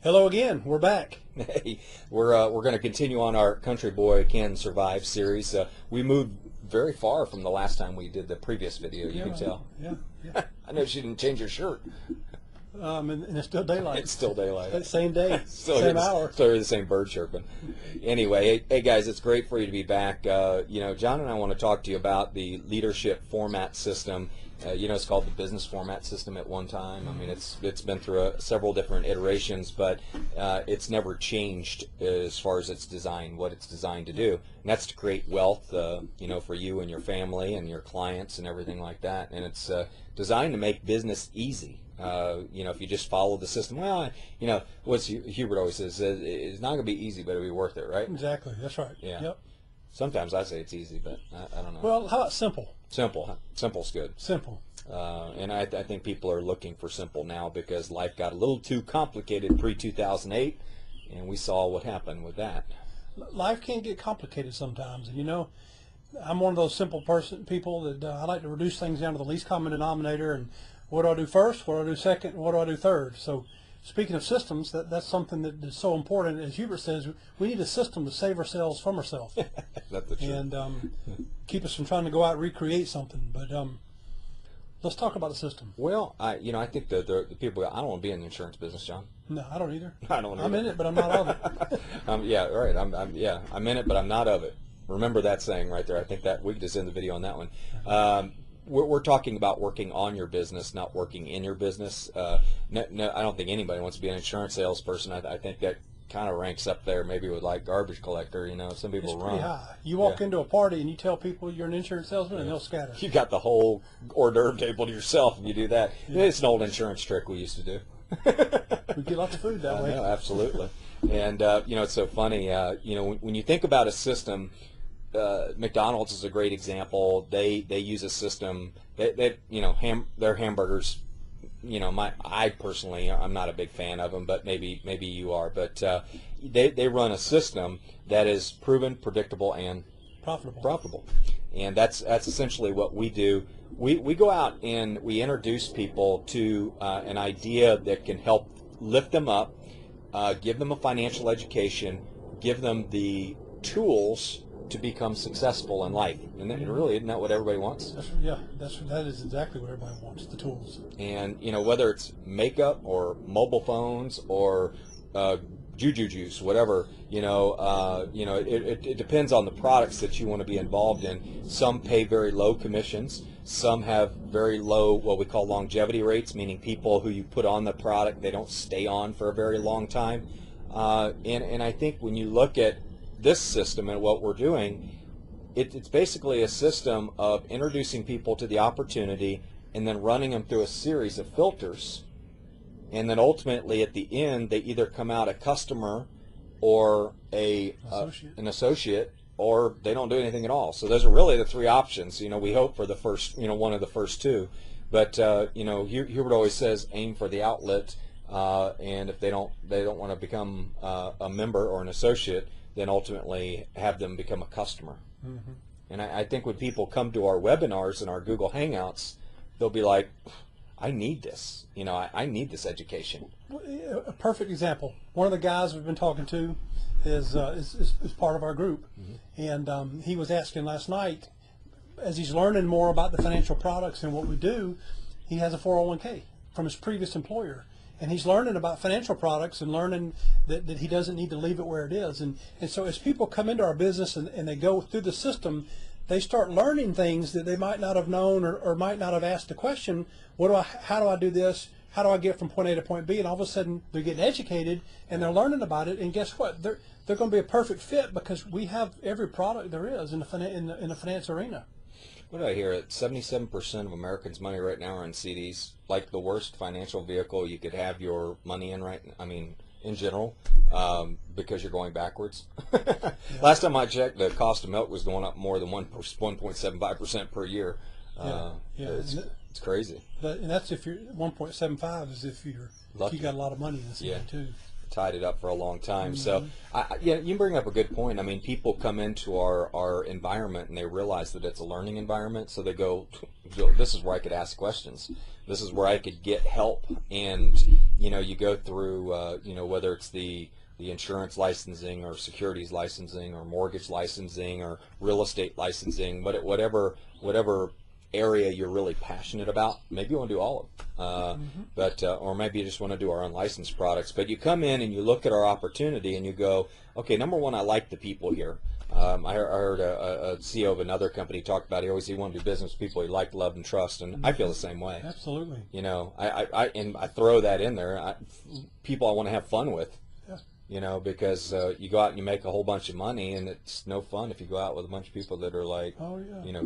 Hello again. We're back. Hey, we're going to continue on our Country Boy Can Survive series. We moved very far from the last time we did the previous video. You can tell. Yeah. I know she didn't change her shirt. And it's still daylight. It's still daylight. Same day, still same hour. Still hear the same bird chirping. Anyway, hey guys, it's great for you to be back. John and I want to talk to you about the leadership format system. It's called the business format system at one time. I mean, it's been through several different iterations, but it's never changed as far as its design, what it's designed to do. And that's to create wealth, for you and your family and your clients and everything like that. And it's designed to make business easy. If you just follow the system, what Hubert always says, it's not going to be easy, but it'll be worth it, right? Exactly. That's right. Yeah. Yep. Sometimes I say it's easy, but I don't know. Well, how about simple? Simple's good. Simple. And I think people are looking for simple now because life got a little too complicated pre-2008, and we saw what happened with that. Life can get complicated sometimes, and I'm one of those simple people that I like to reduce things down to the least common denominator. And what do I do first? What do I do second? And what do I do third? So, speaking of systems, that's something that is so important. As Hubert says, we need a system to save ourselves from ourselves. That's the truth. And keep us from trying to go out and recreate something. But let's talk about the system. Well, I think the people, I don't want to be in the insurance business, John. No, I don't either. I don't. I'm in it, but I'm not of it. Yeah, right. I'm in it, but I'm not of it. Remember that saying right there. I think that we could just end the video on that one. We're talking about working on your business, not working in your business. No, I don't think anybody wants to be an insurance salesperson. I think that kind of ranks up there, maybe with like garbage collector. Some people it's run. Pretty high. You walk into a party and you tell people you're an insurance salesman, and they'll scatter. You got the whole hors d'oeuvre table to yourself if you do that. Yeah. It's an old insurance trick we used to do. We get lots of food that way. No, absolutely. And it's so funny. When you think about a system. McDonald's is a great example. They use a system. Their hamburgers. I personally, I'm not a big fan of them, but maybe you are. But they run a system that is proven, predictable, and profitable. And that's essentially what we do. We go out and we introduce people to an idea that can help lift them up, give them a financial education, give them the tools to become successful in life. And really, isn't that what everybody wants? That is exactly what everybody wants, the tools. And whether it's makeup or mobile phones or juju juice, whatever, it depends on the products that you want to be involved in. Some pay very low commissions. Some have very low, what we call longevity rates, meaning people who you put on the product, they don't stay on for a very long time. And I think when you look at this system and what we're doing, it's basically a system of introducing people to the opportunity and then running them through a series of filters, and then ultimately at the end they either come out a customer or an associate, or they don't do anything at all. So those are really the three options. We hope for the first, one of the first two, but Hubert always says aim for the outlet, and if they don't want to become a member or an associate, then ultimately have them become a customer. Mm-hmm. And I think when people come to our webinars and our Google Hangouts, they'll be like, I need this. I need this education. A perfect example. One of the guys we've been talking to is part of our group. Mm-hmm. And he was asking last night, as he's learning more about the financial products and what we do, he has a 401k from his previous employer. And he's learning about financial products and learning that he doesn't need to leave it where it is. And so as people come into our business and they go through the system, they start learning things that they might not have known or might not have asked the question, how do I do this? How do I get from point A to point B? And all of a sudden they're getting educated and they're learning about it. And guess what? They're going to be a perfect fit because we have every product there is in the finance arena. What did I hear? 77% of Americans' money right now are in CDs. Like the worst financial vehicle you could have your money in in general, because you're going backwards. Yeah. Last time I checked, the cost of milk was going up more than 1.75% per year. It's crazy. And that's if you're 1.75 is if you got a lot of money in the CD too. tied it up for a long time. So, yeah, you bring up a good point. I mean, people come into our environment and they realize that it's a learning environment, so they go, this is where I could ask questions. This is where I could get help. And, you go through, whether it's the insurance licensing or securities licensing or mortgage licensing or real estate licensing, whatever area you're really passionate about. Maybe you want to do all of them, but or maybe you just want to do our unlicensed products. But you come in and you look at our opportunity and you go, okay, number one, I like the people here. I heard a CEO of another company talk about he wanted to do business with people he liked, loved, and trust, and I feel the same way. Absolutely. I throw that in there. People I want to have fun with. Because you go out and you make a whole bunch of money, and it's no fun if you go out with a bunch of people that are like,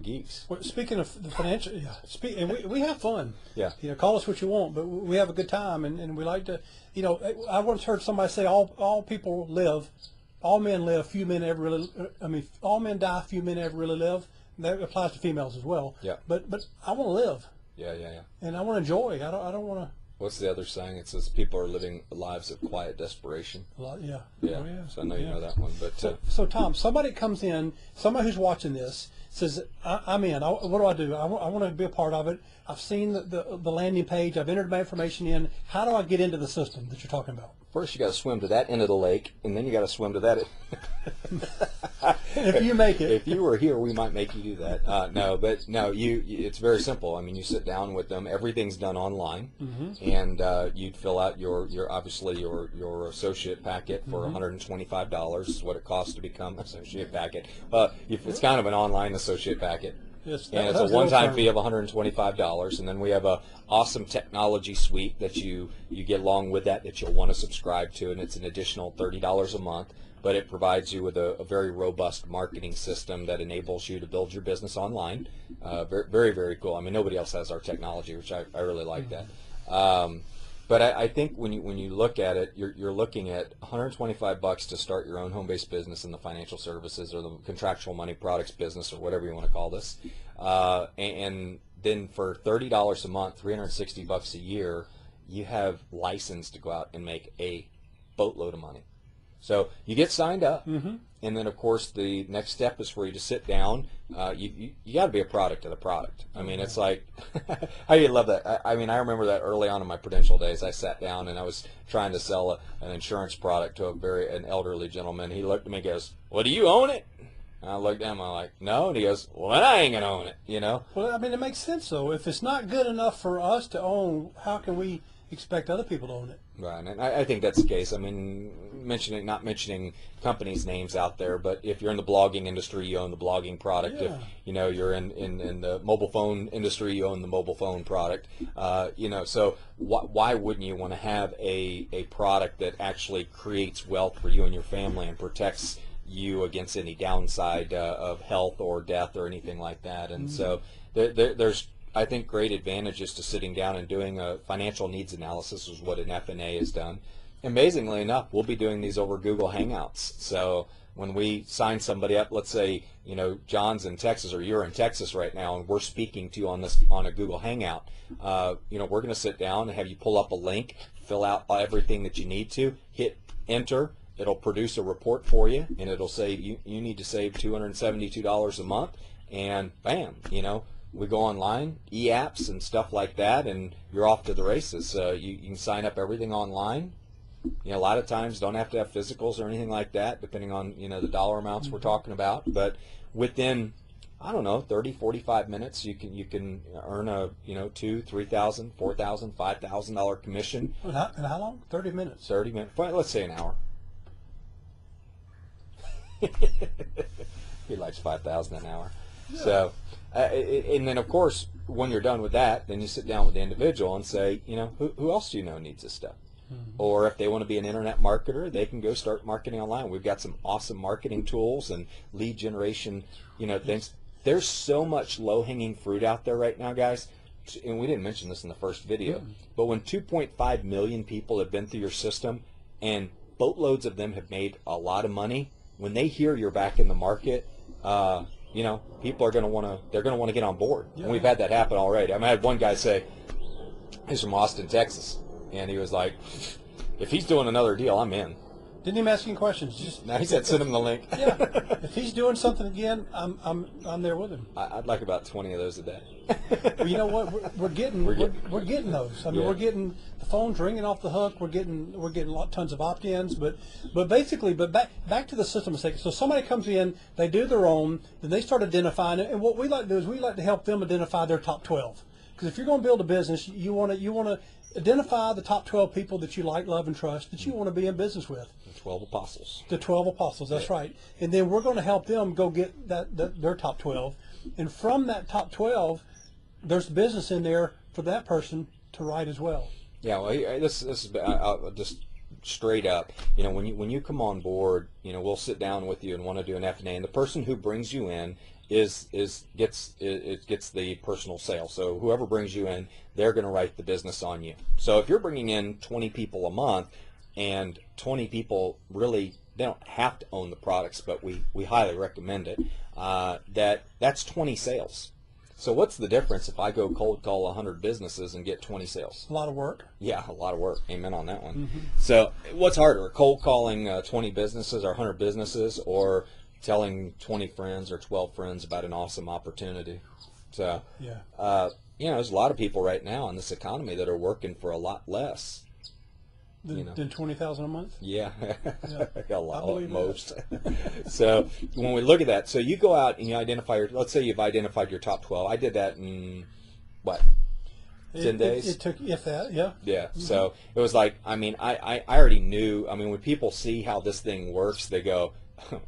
geeks. Well, speaking of the financial, and we have fun. Yeah. Call us what you want, but we have a good time, and we like to. I once heard somebody say all people live, all men live, few men ever really. All men die, few men ever really live. And that applies to females as well. Yeah. But I want to live. Yeah. And I want to enjoy. I don't want to. What's the other saying? It says people are living lives of quiet desperation. Yeah. Yeah. Oh, yeah. So I know you know that one. But so Tom, somebody comes in, somebody who's watching this says, I'm in. What do? I want to be a part of it. I've seen the landing page. I've entered my information in. How do I get into the system that you're talking about? First, you got to swim to that end of the lake, and then you got to swim to that. If you make it. If you were here, we might make you do that. No, it's very simple. I mean, you sit down with them. Everything's done online, and you'd fill out your associate packet for $125 is what it costs to become an associate packet. It's kind of an online associate packet. Yes, and it's a one-time fee of $125, and then we have a awesome technology suite that you get along with that you'll want to subscribe to, and it's an additional $30 a month, but it provides you with a very robust marketing system that enables you to build your business online. Very, very, very cool. I mean, nobody else has our technology, which I really like that. But I think when you look at it, you're looking at $125 to start your own home-based business in the financial services or the contractual money products business or whatever you want to call this, and then for $30 a month, $360 a year, you have license to go out and make a boatload of money. So you get signed up, and then of course the next step is for you to sit down. You got to be a product of the product. I mean, it's like, I love that. I mean, I remember that early on in my Prudential days. I sat down and I was trying to sell an insurance product to an elderly gentleman. He looked at me and goes, "Well, do you own it?" And I looked at him. I'm like, "No." And he goes, "Well, then I ain't gonna own it." Well, I mean, it makes sense though. If it's not good enough for us to own, how can we expect other people to own it? Right, and I think that's the case. I mean, not mentioning companies' names out there, but if you're in the blogging industry, you own the blogging product. Yeah. If you're in the mobile phone industry, you own the mobile phone product. So why wouldn't you want to have a product that actually creates wealth for you and your family and protects you against any downside of health or death or anything like that? And so there's, I think, great advantages to sitting down and doing a financial needs analysis, is what an F&A has done. Amazingly enough, we'll be doing these over Google Hangouts. So when we sign somebody up, let's say, John's in Texas or you're in Texas right now, and we're speaking to you on a Google Hangout, we're going to sit down and have you pull up a link, fill out everything that you need to, hit enter. It'll produce a report for you, and it'll say you need to save $272 a month, and bam, we go online, e-apps and stuff like that, and you're off to the races. You can sign up everything online. A lot of times don't have to have physicals or anything like that, depending on the dollar amounts we're talking about. But within, 30, 45 minutes, you can earn a $2,000, $3,000, $4,000, $5,000 commission. And how long? 30 minutes. 30 minutes. Well, let's say an hour. He likes 5,000 an hour. Yeah. So. And then, of course, when you're done with that, then you sit down with the individual and say, who else do you know needs this stuff? Or if they want to be an internet marketer, they can go start marketing online. We've got some awesome marketing tools and lead generation, things. There's so much low-hanging fruit out there right now, guys. And we didn't mention this in the first video, but when 2.5 million people have been through your system and boatloads of them have made a lot of money, when they hear you're back in the market, people are going to want to get on board. Yeah. And we've had that happen already. I had one guy say, he's from Austin, Texas, and he was like, If he's doing another deal, I'm in. Didn't even ask any questions. Just Now he said send him the link. yeah. If he's doing something again, I'm there with him. I'd like about 20 of those a day. Well, you know what? We're getting those. I mean, Yeah. we're getting the phones ringing off the hook. We're getting tons of opt-ins. But basically, back to the system a second. So somebody comes in, they do their own, then they start identifying it. And what we like to do is we like to help them identify their top 12. Because if you're going to build a business, you want to identify the top 12 people that you like, love, and trust that you want to be in business with. The 12 apostles. The 12 apostles, that's right. And then we're going to help them go get their top 12. And from that top 12, there's business in there for that person to write as well. Yeah, well, this is just straight up. You know, when you come on board, you know, we'll sit down with you and want to do an F&A, and the person who brings you in gets the personal sale. So whoever brings you in, they're going to write the business on you. So if you're bringing in 20 people a month, and 20 people really, they don't have to own the products, but we highly recommend it. That's 20 sales. So what's the difference if I go cold call 100 businesses and get 20 sales? A lot of work. Yeah, a lot of work. Amen on that one. Mm-hmm. So what's harder, cold calling 20 businesses or 100 businesses, or telling 20 friends or 12 friends about an awesome opportunity? So, yeah. you know, there's a lot of people right now in this economy that are working for a lot less. Than $20,000 a month? Yeah, Yeah. a lot, I believe most. So when we look at that, so you go out and you identify let's say you've identified your top 12. I did that in, what, 10 days? It took, if that, yeah. Yeah, so it was like, I mean, I already knew, I mean, when people see how this thing works, they go,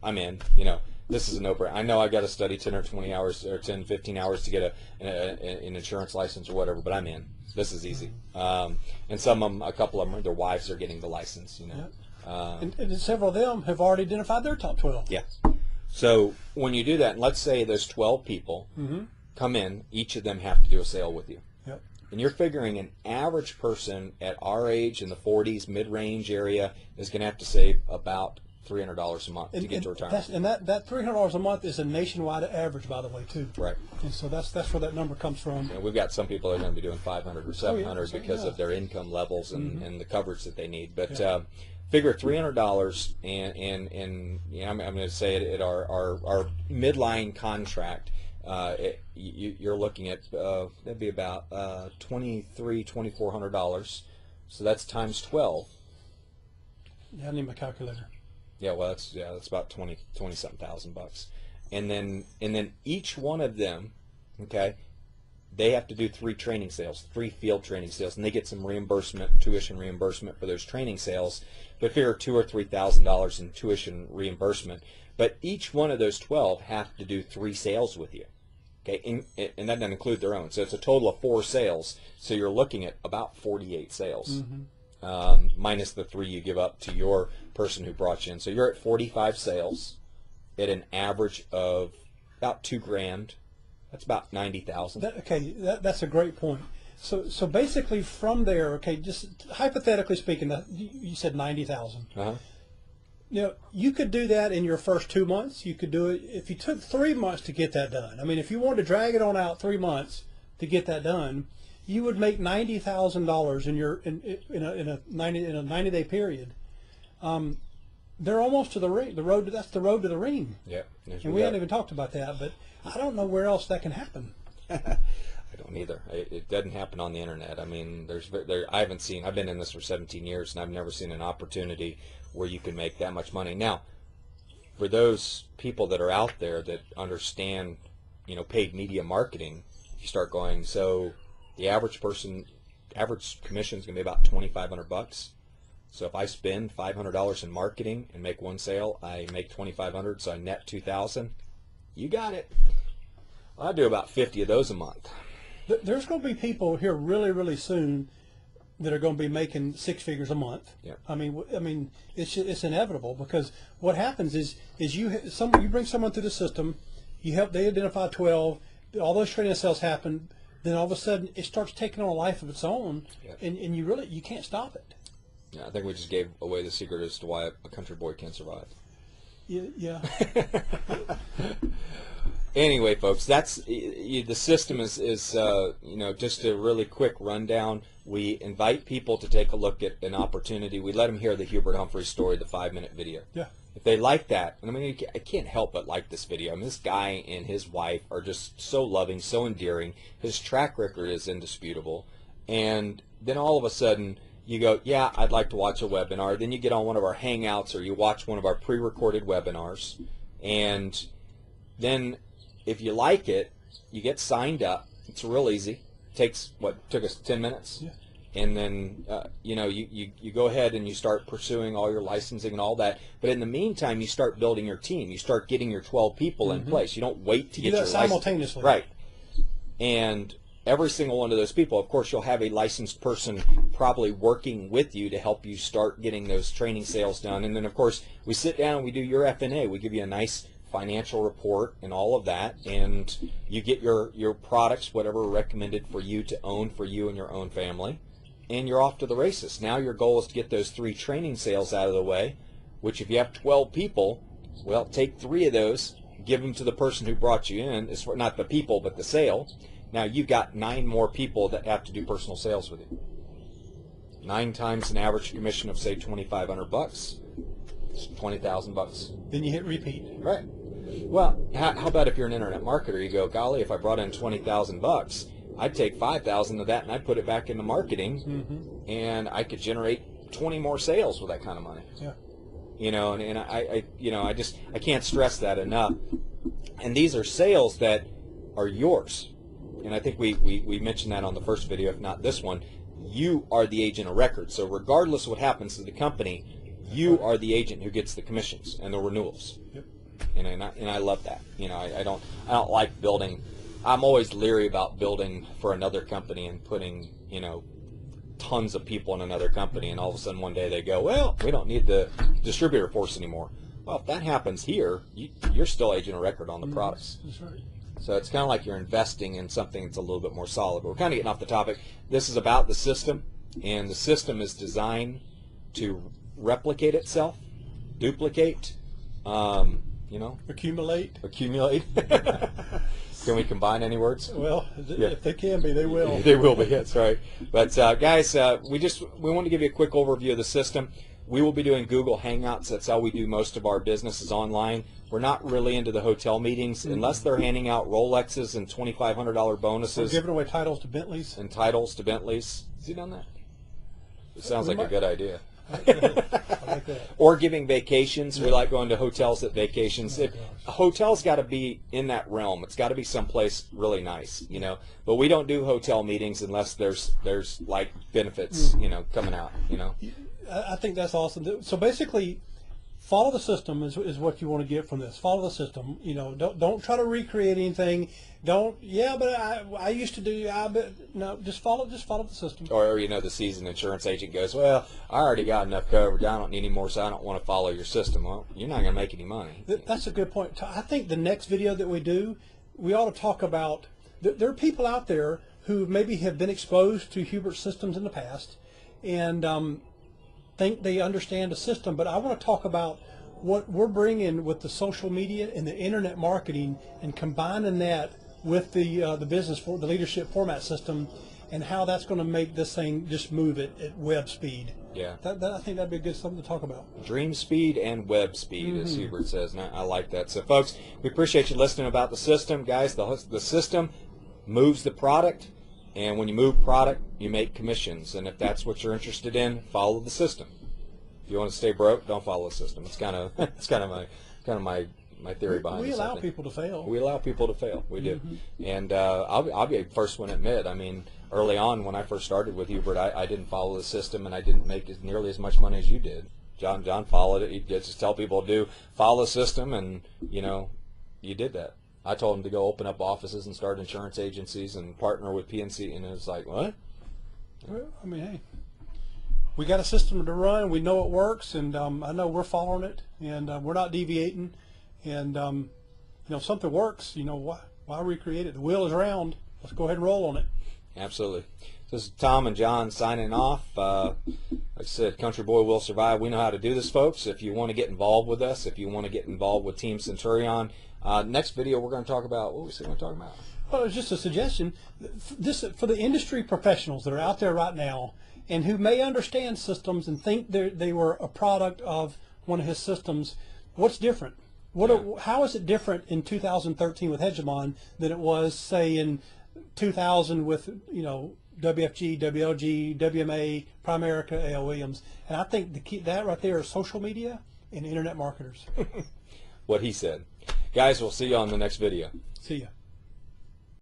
I'm in, you know. This is a no-brainer. I know I got to study 10 or 20 hours or 10, 15 hours to get an insurance license or whatever, but I'm in. This is easy. And some of them, a couple of them, their wives are getting the license, you know. Yeah. And several of them have already identified their top 12. Yeah. So when you do that, and let's say there's 12 people Mm-hmm. come in, each of them have to do a sale with you. Yep. And you're figuring an average person at our age in the 40s, mid-range area, is going to have to save about $300 a month to get to retirement. That $300 a month is a nationwide average, by the way, too. Right. And so that's where that number comes from. And we've got some people that are going to be doing 500 or 700 So, because yeah. of their income levels and, Mm-hmm. and the coverage that they need. But Yeah. figure $300, and you know, I'm going to say it at our midline contract. You're looking at that'd be about $2,400. So that's times 12. Yeah, I need my calculator. Yeah, well, that's about 20-something thousand bucks, and then each one of them, okay, they have to do 3 training sales, 3 field training sales, and they get some reimbursement, tuition reimbursement for those training sales. But figure $2,000 or $3,000 in tuition reimbursement. But each one of those 12 have to do 3 sales with you, okay, and that doesn't include their own. So it's a total of 4 sales. So you're looking at about 48 sales. Mm-hmm. Minus the 3 you give up to your person who brought you in. So you're at 45 sales at an average of about $2,000. That's about $90,000. That's a great point. So basically from there, okay, just hypothetically speaking, you said 90,000. Uh-huh. You know, you could do that in your first 2 months. You could do it if you took 3 months to get that done. I mean, if you wanted to drag it on out 3 months to get that done, you would make $90,000 in a 90-day period. They're almost to the ring. That's the road to the ring. Yeah. And we haven't even talked about that, but I don't know where else that can happen. I don't either. It doesn't happen on the internet. I mean, I've been in this for 17 years, and I've never seen an opportunity where you can make that much money. Now, for those people that are out there that understand, you know, paid media marketing, you start going, so the average commission is going to be about $2,500. So if I spend $500 in marketing and make 1 sale, I make $2,500, so I net $2,000. You got it. I do about 50 of those a month. There's going to be people here really, really soon that are going to be making 6 figures a month. Yeah. I mean, it's inevitable, because what happens is you bring someone through the system, they identify 12, all those training sales happen, then all of a sudden it starts taking on a life of its own, Yeah. and you can't stop it. Yeah, I think we just gave away the secret as to why a country boy can't survive. Yeah. Anyway, folks, that's the system is just a really quick rundown. We invite people to take a look at an opportunity. We let them hear the Hubert Humphrey story, the 5-minute video. Yeah. If they like that, and I mean, I can't help but like this video. I mean, this guy and his wife are just so loving, so endearing. His track record is indisputable. And then all of a sudden, you go, yeah, I'd like to watch a webinar. Then you get on one of our Hangouts or you watch one of our pre-recorded webinars. And then if you like it, you get signed up. It's real easy. Took us 10 minutes. Yeah. And then, you go ahead and you start pursuing all your licensing and all that. But in the meantime, you start building your team. You start getting your 12 people in place. You don't wait to get your license. Simultaneously. Right. And every single one of those people, of course, you'll have a licensed person probably working with you to help you start getting those training sales done. And then, of course, we sit down and we do your F&A. We give you a nice financial report and all of that, and you get your products, whatever are recommended for you to own for you and your own family, and you're off to the races. Now your goal is to get those 3 training sales out of the way, which if you have 12 people, well, take 3 of those, give them to the person who brought you in. It's not the people, but the sale. Now you've got 9 more people that have to do personal sales with you. 9 times an average commission of, say, $2,500. It's $20,000. Then you hit repeat. Right. Well, how about if you're an internet marketer? You go, golly, if I brought in $20,000, I'd take $5,000 of that and I'd put it back into marketing, and I could generate 20 more sales with that kind of money. Yeah. And I can't stress that enough. And these are sales that are yours. And I think we mentioned that on the first video, if not this one. You are the agent of record. So regardless of what happens to the company, you are the agent who gets the commissions and the renewals. Yep. And I love that. I don't like building. I'm always leery about building for another company and putting tons of people in another company, and all of a sudden one day they go, well, we don't need the distributor force anymore. Well, if that happens here, you're still agent of record on the products. That's right. So it's kind of like you're investing in something that's a little bit more solid. But we're kind of getting off the topic. This is about the system, and the system is designed to replicate itself, duplicate, Accumulate. Can we combine any words? Well, if they can be, they will. They will be, that's right. But guys, we want to give you a quick overview of the system. We will be doing Google Hangouts. That's how we do most of our business is online. We're not really into the hotel meetings unless they're handing out Rolexes and $2,500 bonuses. We're giving away titles to Bentleys. And titles to Bentleys. Has he done that? It sounds like a good idea. I like that. Or giving vacations. We like going to hotels at vacations. A hotel's got to be in that realm. It's got to be someplace really nice, But we don't do hotel meetings unless there's like benefits, coming out, I think that's awesome. So basically, follow the system is what you want to get from this. Follow the system. Don't try to recreate anything. But I used to do. No, just follow the system. Or the seasoned insurance agent goes, well, I already got enough coverage. I don't need any more, so I don't want to follow your system. Well, you're not going to make any money. That's a good point. I think the next video that we do, we ought to talk about. There are people out there who maybe have been exposed to Hubert systems in the past, and think they understand the system. But I want to talk about what we're bringing with the social media and the internet marketing, and combining that with the business for the leadership format system, and how that's going to make this thing just move at web speed. Yeah. I think that'd be a good something to talk about. Dream speed and web speed, as Hubert says, and I like that. So, folks, we appreciate you listening about the system. Guys, the system moves the product, and when you move product, you make commissions. And if that's what you're interested in, follow the system. If you want to stay broke, don't follow the system. It's kind of my theory behind it. We allow people to fail. We allow people to fail. We do. And I'll be the first one to admit, I mean, early on when I first started with Hubert, I didn't follow the system, and I didn't make nearly as much money as you did. John followed it. He'd just tell people to follow the system, and, you did that. I told him to go open up offices and start insurance agencies and partner with PNC, and it was like, what? Well, I mean, hey, we got a system to run. We know it works, and I know we're following it, and we're not deviating. And if something works, why recreate it? The wheel is round. Let's go ahead and roll on it. Absolutely. This is Tom and John signing off. Like I said, Country Boy will survive. We know how to do this, folks. If you want to get involved with us, if you want to get involved with Team Centurion, Next video, we're going to talk about, what was we going to talk about? Well, it's just a suggestion. This for the industry professionals that are out there right now and who may understand systems and think they were a product of one of his systems. What's different? How is it different in 2013 with Hegemon than it was, say, in 2000 with WFG, WLG, WMA, Primerica, A.L. Williams? And I think the key, that right there is social media and internet marketers. What he said. Guys, we'll see you on the next video. See ya.